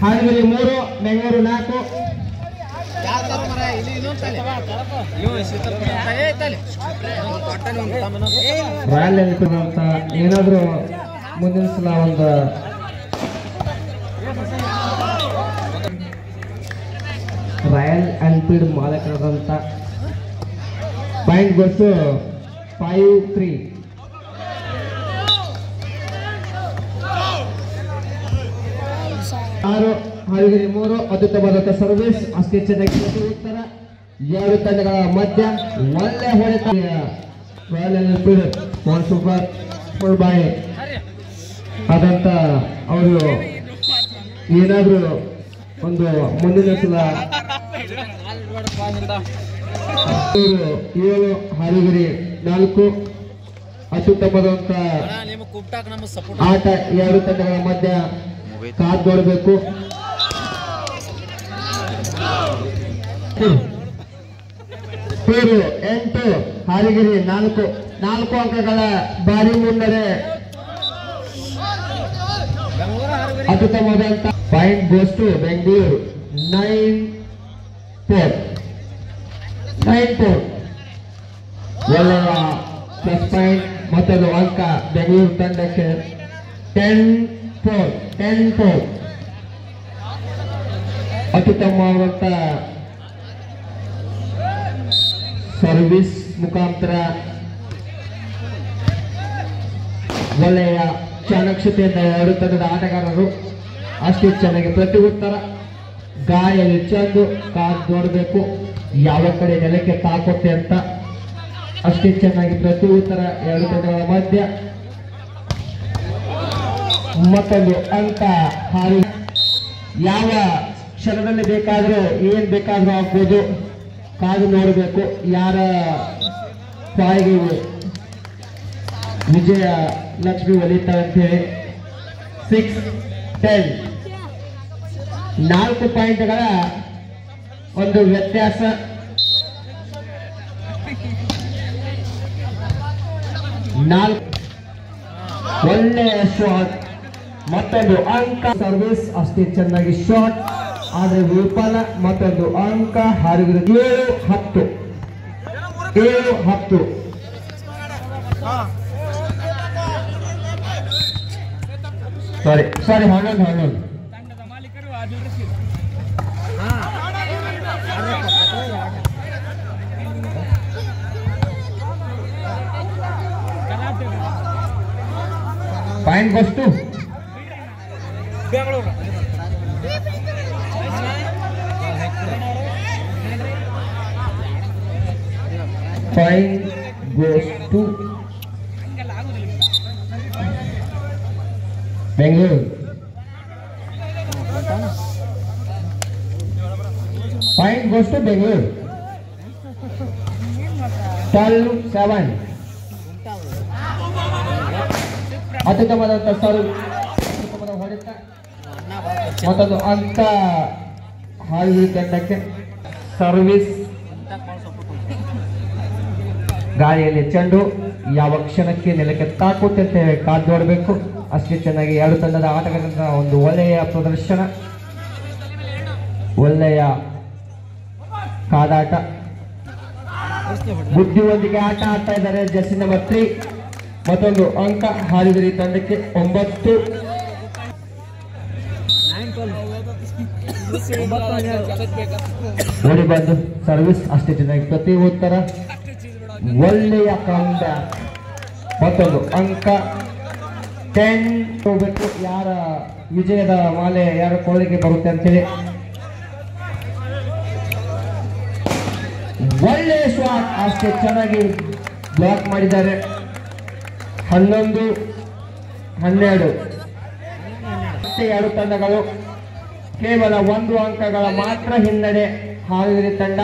Haveri 3 Bengaluru 4. Royal Enfield ಅಂತ ಏನಾದರೂ ಮುಂದಿನ ಸಲ ಒಂದು ರಾಯಲ್ ಎನ್ಫೀಲ್ಡ್ ಮಾಲಕರಾದಂಥ ಪಾಯಿಂಟ್ ಗೊತ್ತು 5-3. ಹಾವೇರಿ 3 ಅದ್ಭುತವಾದಂಥ ಸರ್ವಿಸ್ ಅಷ್ಟೇ ಚೆನ್ನಾಗಿ ಉತ್ತರ. ಎರಡು ತಂಡಗಳ ಮಧ್ಯ ಒಳ್ಳೆ ಹೊಡೆತ. ರಾಯಲ್ ಎನ್ಫೀಲ್ಡ್ ಸೂಪರ್ ಬಾಯ್ ಆದಂತ ಅವರು ಏನಾದರೂ ಒಂದು ಮುಂದಿನ ಸಲ 7 ಹಾವೇರಿ 4 ಅತ್ಯುತ್ತಮವಾದಂತ ಆಟ. ಎರಡು ತಂಡಗಳ ಮಧ್ಯ ಕಾದ್ ನೋಡಬೇಕು. 8 ಹಾವೇರಿ 4 ಅಂಕಗಳ ಭಾರಿ ಮುನ್ನಡೆ. ಅತ್ಯುತ್ತಮವಾದಂತ ಪಾಯಿಂಟ್ ಗೋಸ್ ಟು ಬೆಂಗಳೂರು 9-4. ಒಳ್ಳೆಯ ಪ್ಲಸ್ ಪಾಯಿಂಟ್ ಮತ್ತೊಂದು ಅಂಕ ಬೆಂಗಳೂರು ತಂಡಕ್ಕೆ 10-4. ಅತ್ಯುತ್ತಮವಾದಂತ ಸರ್ವಿಸ್ ಮುಖಾಂತರ ಒಳ್ಳೆಯ ಚಾಣಕ್ಷತೆಯಿಂದ ಎರಡು ತಂಡದ ಆಟಗಾರರು ಅಷ್ಟೇ ಚೆನ್ನಾಗಿ ಪ್ರತಿ ಉತ್ತರ. ಗಾಯಲ್ಲಿ ಚೆಂದು ಕಾದ್ ನೋಡಬೇಕು ಯಾವ ಕಡೆ ನೆಲಕ್ಕೆ ತಾಕುತ್ತೆ ಅಂತ. ಅಷ್ಟೇ ಚೆನ್ನಾಗಿ ಪ್ರತಿ ಉತ್ತರ. ಎರಡು ತಂಡಗಳ ಮಧ್ಯ ಮತ್ತೊಂದು ಅಂಕ ಹಾರಿ. ಯಾವ ಕ್ಷಣದಲ್ಲಿ ಬೇಕಾದರೂ ಏನ್ ಬೇಕಾದ್ರೂ ಆಗ್ಬೋದು. ಕಾದು ನೋಡಬೇಕು ಯಾರ ಪಾಯಿಗೆ ವಿಜಯ ಲಕ್ಷ್ಮಿ ಒಲಿತಾರೆ ಅಂತ ಹೇಳಿ. 6-10 4 ಪಾಯಿಂಟ್ಗಳ ಒಂದು ವ್ಯತ್ಯಾಸ. ಒಳ್ಳೆಯ ಶಾಟ್ ಮತ್ತೊಂದು ಅಂಕ. ಸರ್ವಿಸ್ ಅಷ್ಟೇ ಚೆನ್ನಾಗಿ ಶಾಟ್ ಆದ್ರೆ ವಿಫಲ. ಮತ್ತೊಂದು ಅಂಕ ಹಾರಿದ್ರು. 7-10 ಸಾರಿ 11. ಪಾಯಿಂಟ್ ಬಸ್ತು Bengaluru. Point goes to Bengaluru. Point goes to Bengaluru. 12-7. ಅತ್ಯುತ್ತಮವಾದಂಥ ಅತ್ಯುತ್ತಮವಾದ ಹೊಡೆತ ಮತ್ತೊಂದು ಅಂಕ ಹಾವೇರಿ ತಂಡಕ್ಕೆ. ಸರ್ವಿಸ್ ಗಾಳಿಯಲ್ಲಿ ಚೆಂಡು ಯಾವ ಕ್ಷಣಕ್ಕೆ ನೆಲಕ್ಕೆ ತಾಕುತ್ತೆ ಅಂತ ಕಾದು ನೋಡಬೇಕು. ಅಷ್ಟೇ ಚೆನ್ನಾಗಿ ಎರಡು ತಂಡದ ಆಟಗಾರರ ಒಂದು ಒಳ್ಳೆಯ ಪ್ರದರ್ಶನ, ಒಳ್ಳೆಯ ಕಾದಾಟ, ಬುದ್ಧಿವಂತಿಕೆ ಆಟ ಆಡ್ತಾ ಇದ್ದಾರೆ. ಜರ್ಸಿ ನಂಬರ್ 3 ಮತ್ತೊಂದು ಅಂಕ ಹಾವೇರಿ ತಂಡಕ್ಕೆ. 9 ಓಡಿ ಬಂದು ಸರ್ವಿಸ್ ಅಷ್ಟೇ ಚೆನ್ನಾಗಿ ಪ್ರತಿ ಉತ್ತರ. ಒಳ್ಳೆಯ ಕಮ್ಬ್ಯಾಕ್ ಮತ್ತೊಂದು ಅಂಕ. 10 ಹೋಗ್ಬೇಕು. ಯಾರ ವಿಜಯದ ಮಾಲೆ ಯಾರ ಕೋಳಿಗೆ ಬರುತ್ತೆ ಅಂತೇಳಿ. ಒಳ್ಳೆಯ ಶಾಟ್ ಅಷ್ಟೇ ಚೆನ್ನಾಗಿ ಬ್ಲಾಕ್ ಮಾಡಿದ್ದಾರೆ. 11-12 ಎರಡು ತಂಡಗಳು ಕೇವಲ 1 ಅಂಕಗಳ ಮಾತ್ರ ಹಿನ್ನಡೆ. ಹಾವೇರಿ ತಂಡ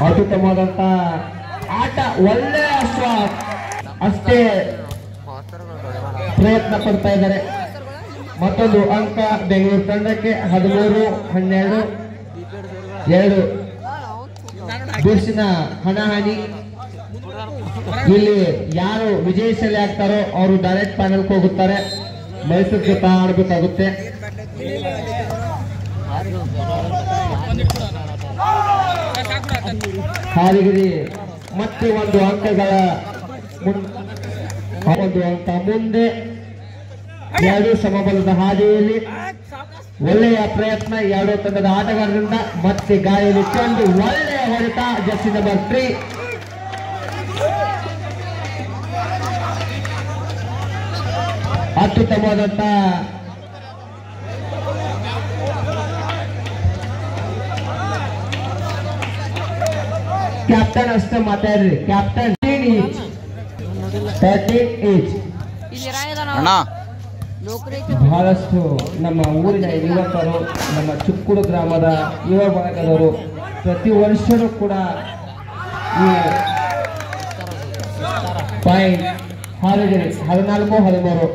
ಅತ್ಯುತ್ತಮವಾದಂತ ಆಟ, ಒಳ್ಳೆಯ ಶಾಟ್ ಅಷ್ಟೇ ಪ್ರಯತ್ನ ಪಡ್ತಾ ಇದ್ದಾರೆ. ಮತ್ತೊಂದು ಅಂಕ ಬೆಂಗಳೂರು ತಂಡಕ್ಕೆ. 13-12 2 ಬಿರ್ಸಿನ ಹಣಾಹಣಿ. ಇಲ್ಲಿ ಯಾರು ವಿಜಯಶಾಲಿ ಆಗ್ತಾರೋ ಅವರು ಡೈರೆಕ್ಟ್ ಫೈನಲ್ ಹೋಗುತ್ತಾರೆ. ಮೈಸೂರು ಜೊತೆ ಆಡಬೇಕಾಗುತ್ತೆ. ಹಾಲಿಗಿರಿ ಮತ್ತೆ ಒಂದು ಅಂಕಗಳ ಒಂದು ಅಂಕ ಮುಂದೆ. ಎರಡು ಸಮಬಲದ ಹಾದಿಯಲ್ಲಿ ಒಳ್ಳೆಯ ಪ್ರಯತ್ನ ಎರಡು ತಂಡದ ಆಟಗಾರರಿಂದ. ಮತ್ತೆ ಗಾಯಲ್ಲಿ ಚೆಂಡು ಒಳ್ಳೆಯ ಹೊಡೆತ. ಜರ್ಸಿ ನಂಬರ್ 3 ಅತ್ಯುತ್ತಮವಾದಂತ ಕ್ಯಾಪ್ಟನ್ ಅಷ್ಟೇ ಮಾತಾಡ್ರಿ. ಕ್ಯಾಪ್ಟನ್ 13 ಬಹಳಷ್ಟು ನಮ್ಮ ಊರಿನ ಯುವಕರು, ನಮ್ಮ ಚುಕ್ಕೂಡು ಗ್ರಾಮದ ಯುವ ಬಳಗದವರು ಪ್ರತಿ ವರ್ಷವೂ ಕೂಡ ಈ ಪಾಯಿಂಟ್ ಹಾಲಿಗಿರಿ 14-13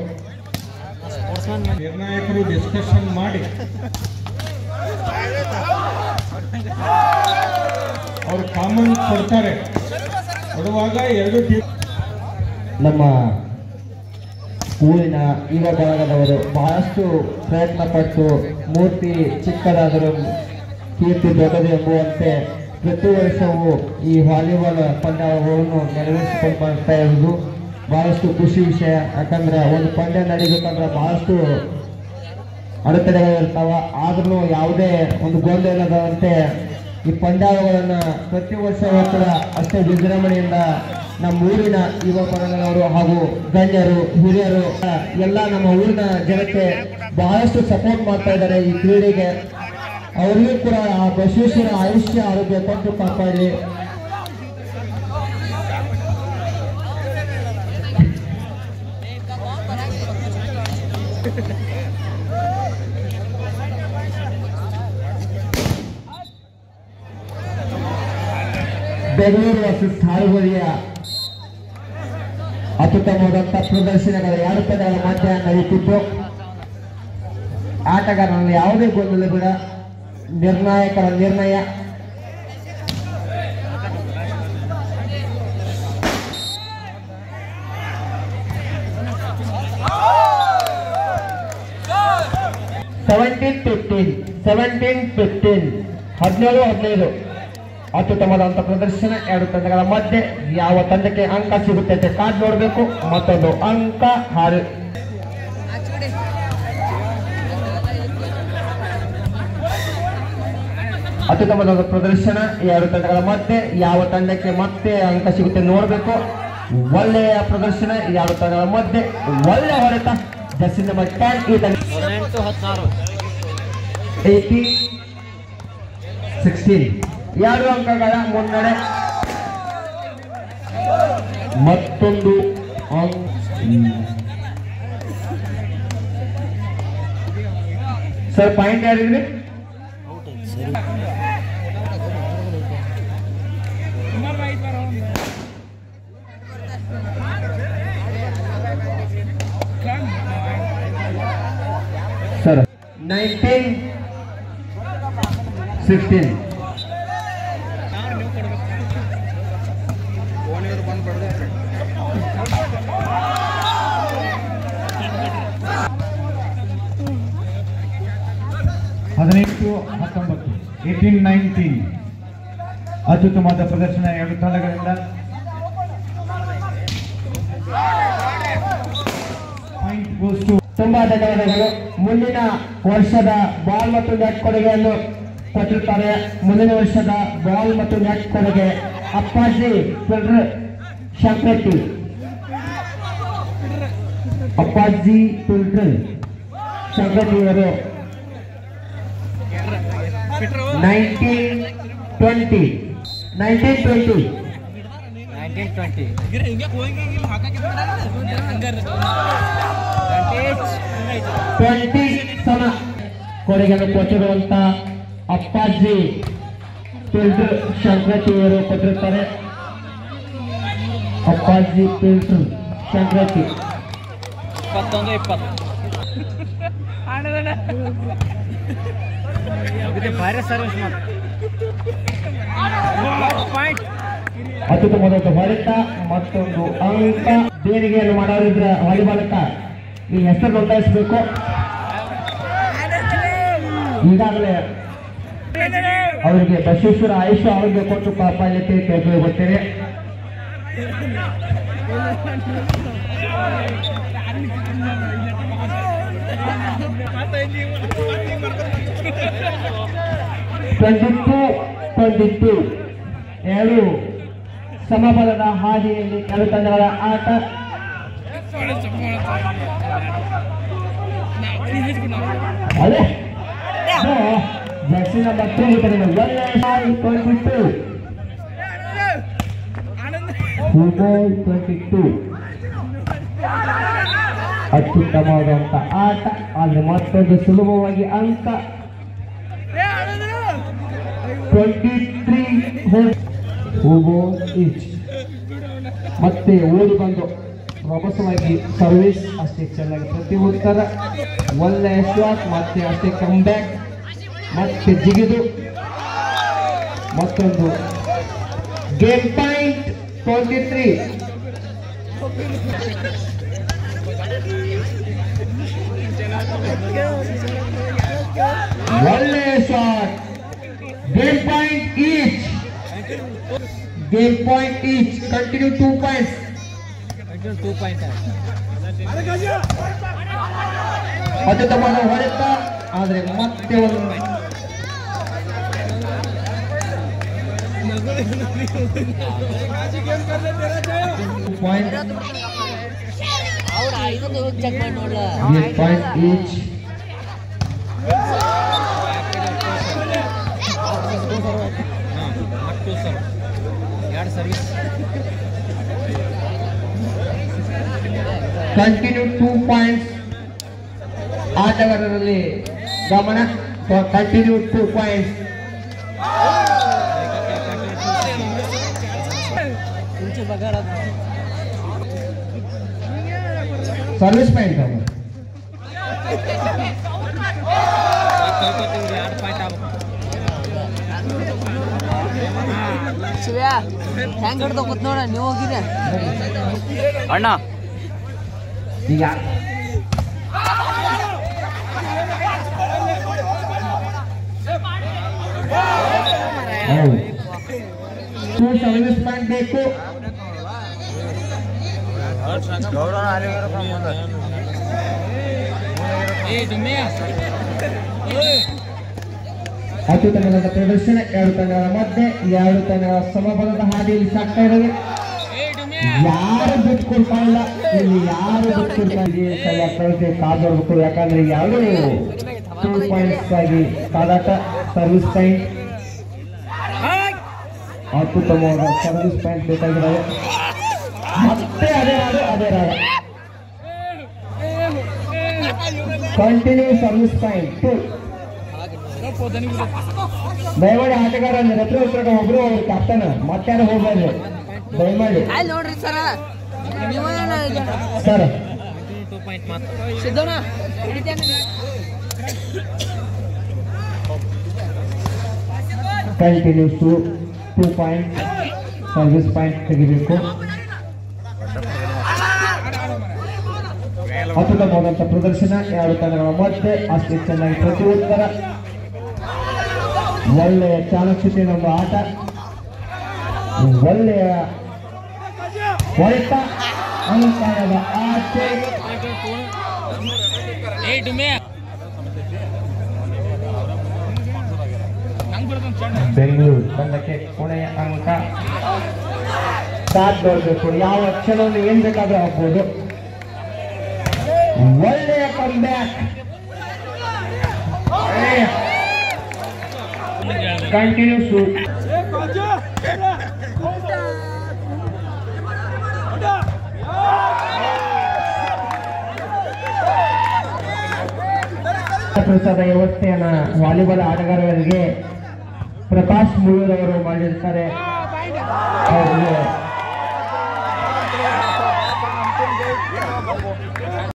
ನಿರ್ಣಾಯಕರು ಡಿಸ್ಕಷನ್ ಮಾಡಿ ಅವರು ಕಾಮನ್ ಕೊಡ್ತಾರೆ. ಕೊಡುವಾಗ ಎರಡು ನಮ್ಮ ಊರಿನ ಯುವ ಬಳಗದವರು ಬಹಳಷ್ಟು ಪ್ರಯತ್ನ ಪಟ್ಟು ಮೂರ್ತಿ ಚಿಕ್ಕದಾದರೂ ಕೀರ್ತಿ ದೊಡ್ಡದು ಎಂಬುವಂತೆ ಪ್ರತಿ ವರ್ಷವೂ ಈ ವಾಲಿಬಾಲ್ ಪಂದ್ಯವನ್ನು ನೆರವೇರಿಸಿಕೊಂಡು ಬರ್ತಾ ಇರುವುದು ಬಹಳಷ್ಟು ಖುಷಿ ವಿಷಯ. ಯಾಕಂದ್ರೆ ಒಂದು ಪಂದ್ಯ ನಡೀಬೇಕಂದ್ರೆ ಬಹಳಷ್ಟು ಅಡೆತಡೆಗಳಿರ್ತಾವ. ಆದ್ರೂ ಯಾವುದೇ ಒಂದು ಗೊಂದಲ ಇಲ್ಲದಂತೆ ಈ ಪಂದ್ಯಾವಳಿಗಳನ್ನ ಪ್ರತಿ ವರ್ಷವೂ ಕೂಡ ಅಷ್ಟೇ ವಿಜೃಂಭಣೆಯಿಂದ ನಮ್ಮ ಊರಿನ ಯುವ ಬಳಗದವರು ಹಾಗೂ ಗಣ್ಯರು ಹಿರಿಯರು ಎಲ್ಲ ನಮ್ಮ ಊರಿನ ಜನಕ್ಕೆ ಬಹಳಷ್ಟು ಸಪೋರ್ಟ್ ಮಾಡ್ತಾ ಇದ್ದಾರೆ ಈ ಕ್ರೀಡೆಗೆ. ಅವರಿಗೂ ಕೂಡ ಆ ಬಸವೇಶ್ವರ ಆಯುಷ್ಯ ಆರೋಗ್ಯ ಕೊಟ್ಟು ಕಾಪಾಡಿ. ಬೆಂಗಳೂರು ವರ್ಸಸ್ ಹಾಲುಗುರಿಯ ಅತ್ಯುತ್ತಮವಾದಂಥ ಪ್ರದರ್ಶನಗಳ ಎರಡು ಪಂದ್ಯಗಳ ಮಧ್ಯ ನಡೆಯುತ್ತಿದ್ದು ಆಟಗಾರರಲ್ಲಿ ಯಾವುದೇ ಗೊಂದಲ ಬೇಡ. ನಿರ್ಣಾಯಕರ ನಿರ್ಣಯ. ಸೆವೆಂಟೀನ್ 17-15 ಅತ್ಯುತ್ತಮವಾದಂಥ ಪ್ರದರ್ಶನ ಎರಡು ತಂಡಗಳ ಮಧ್ಯೆ. ಯಾವ ತಂಡಕ್ಕೆ ಅಂಕ ಸಿಗುತ್ತೆ ಅಂತ ಕಾದ್ ನೋಡಬೇಕು. ಮತ್ತೊಂದು ಅಂಕ ಹಾರು. ಅತ್ಯುತ್ತಮವಾದ ಪ್ರದರ್ಶನ ಎರಡು ತಂಡಗಳ ಮಧ್ಯೆ. ಯಾವ ತಂಡಕ್ಕೆ ಮತ್ತೆ ಅಂಕ ಸಿಗುತ್ತೆ ನೋಡಬೇಕು. ಒಳ್ಳೆಯ ಪ್ರದರ್ಶನ ಎರಡು ತಂಡಗಳ ಮಧ್ಯೆ. ಒಳ್ಳೆಯ ಹೊಡೆತ. ಜರ್ಸಿ ನಂಬರ್ 10 ಈ ತಂಡ 18-16 ಎರಡು ಅಂಕಗಳ ಮುನ್ನಡೆ. ಮತ್ತೊಂದು ಸರ್ ಪಾಯಿಂಟ್ ಯಾರಿದ್ರಿ? ಸರ್ 19-16 18-19 18-19 ಅತ್ಯುತ್ತಮವಾದ ಪ್ರದರ್ಶನ ಎರಡು ತಂಡಗಳಿಂದ. ತುಂಬಾ ಧನ್ಯವಾದಗಳು. ಮುಂದಿನ ವರ್ಷದ ಬಾಲ್ ಮತ್ತು ನೆಟ್ ಕೊಡುಗೆಯನ್ನು ಕೊಟ್ಟಿರ್ತಾರೆ. ಮುಂದಿನ ವರ್ಷದ ಬಾಲ್ ಮತ್ತು ನೆಟ್ ಕೊಡುಗೆ ಅಪ್ಪಾಜಿ ಪಿಲ್ಟರ್ ಶಂಕರಟ್ಟಿ. ಅಪ್ಪಾಜಿ ಪಿಲ್ಟರ್ ಶಂಕರಟ್ಟಿಯವರು 19-20 ಸಮ ಕೊಡುಗೆಯನ್ನು ಕೊಟ್ಟಿರುವಂತ ಅಪ್ಪಾಜಿ ಪಿಲ್ಟರ್ ಶಂಕರಟ್ಟಿಯವರು ಕೊಟ್ಟಿರ್ತಾರೆ. ಅಪ್ಪಾಜಿ ಪಿಲ್ಟರ್ ಶಂಕರಟ್ಟಿ 21-20 ಅತ್ಯುತ್ತಮವಾದ ಹೊಡೆತ. ಮತ್ತೊಂದು ಅಂಕ. ದೇಣಿಗೆಯನ್ನು ಮಾಡೋರಿದ್ರೆ ವಾಲಿಬಾಲಕ ಈ ಹೆಸರು ನೋಂದಾಯಿಸಬೇಕು. ಈಗಾಗಲೇ ಅವರಿಗೆ ಬಸವೇಶ್ವರ ಆಯುಷ ಆರೋಗ್ಯ ಕೊಟ್ಟು ಪಾಪಾಯತೆ ಕೇಳ್ಕೊಳ್ತೇವೆ. ಎರಡು ಸಮಬಲದ ಹಾದಿಯಲ್ಲಿ ಎರಡು ತಂಡಗಳ ಆಟ. ಅದೇ ಜರ್ಸಿ ನಂಬರ್ 22 ಅತ್ಯುತ್ತಮವಾದಂತ ಆಟ. ಆದ್ರೆ ಮತ್ತೊಂದು ಸುಲಭವಾಗಿ ಅಂಕ 23 ಮತ್ತೆ ಓಡಿ ಬಂದು ರಭಸವಾಗಿ ಸರ್ವಿಸ್ ಅಷ್ಟೇ ಚೆನ್ನಾಗಿ ಪ್ರತಿ ಉತ್ತರ. ಒಳ್ಳೆಯ ಶಾಟ್ ಮತ್ತೆ ಅಷ್ಟೇ ಕಮ್ ಬ್ಯಾಕ್ ಮತ್ತೆ ಜಿಗಿದು ಮತ್ತೊಂದು ಗೇಮ್ ಪಾಯಿಂಟ್ 23. ಒಳ್ಳೆಯ shot. Game point each. Continue 2 points. ಅತ್ಯುತ್ತಮವಾದ ಹೊಡೆತ. ಆದ್ರೆ ಮತ್ತೆ ಒಂದು ಪಾಯಿಂಟ್ ಈಚ್. Continue 2 points. ಆಟಗಾರರಲ್ಲಿ ಗಮನ. Continue 2 points. ಸರ್ವಿಸ್ ಪಾಯಿಂಟ್ ಹೆಂಗ್ ಹಿಡ್ದ ಕೂತ್ ನೋಡ ನೀವು ಹೋಗಿರಿ ಅಣ್ಣ. ಈಗ ಸರ್ವಿಸ್ ಪಾಯಿಂಟ್ ಬೇಕು. ಅತ್ಯುತ್ತಮವಾದ ಪ್ರದರ್ಶನ. ಎರಡು ತಂಡಗಳ ಮಧ್ಯೆ ಎರಡು ತಂಡಗಳ ಸಮಬಲದ ಹಾದಿಯಲ್ಲಿ ಸಾಕ್ತಾ ಇರೋದು. ಯಾರು ಬಿಟ್ಟು ಕೊಡ್ತಾ ಇಲ್ಲ ಇಲ್ಲಿ, ಯಾರು ಬಿಟ್ಟು ಕೊಡ್ತಾ ಇದ್ದೀವಿ ಕಾದೋಡ್ಬೇಕು. ಯಾಕಂದ್ರೆ ಎರಡು 2 points ಆಗಿ ಕಾದಾಟ. Service point. ಅತ್ಯುತ್ತಮವಾದ ಸರ್ವಿಸ್ ಪಾಯಿಂಟ್ ಬೇಕಾಗಿರೋದು. ಮತ್ತೆ ಅದೇ ರಾಗ. Continue service point 2. ದಯಮಾಡಿ ಆಟಗಾರ ರತ್ರ ಒಬ್ರು ಅವ್ರ ಕ್ಯಾಪ್ಟನ್ ಮತ್ತೆ ಹೋಗ್ಬಾರ್ದು ದಯಮಾಡಿ ನೋಡ್ರಿ sir. Sir continues 2 points. Service point ತೆಗಿಬೇಕು. ಅತ್ಯುತ್ತಮವಾದಂಥ ಪ್ರದರ್ಶನ. ಎರಡು ತಂಡಗಳ ಮಧ್ಯೆ ಅಷ್ಟೇ ಚೆನ್ನಾಗಿ ಪ್ರತಿ ಉತ್ತರ. ಒಳ್ಳೆಯ ಚಾಣಕ್ಷತೆಯ ಒಂದು ಆಟ. ಒಳ್ಳೆಯ ಹೊಡೆತ. ಅಂಕಣದ ಆಚೆ. ಬೆಂಗಳೂರು ತಂಡಕ್ಕೆ ಕೊನೆಯ ಅಂಕ. ಸಾಥ್ ನೋಡಬೇಕು. ಯಾವ ಕ್ಷಣವನ್ನು ಏನ್ ಬೇಕಾದ್ರೂ ಆಗ್ಬೋದು. ಒಳ್ಳೆಯ ಕಮ್ ಬ್ಯಾಕ್. Continue shoot. ಪ್ರಸಾದ ವ್ಯವಸ್ಥೆಯನ್ನ ವಾಲಿಬಾಲ್ ಆಟಗಾರರಿಗೆ ಪ್ರಕಾಶ್ ಮುಳ್ಳೂರವರು ಮಾಡಿರ್ತಾರೆ. ಅವರಿಗೆ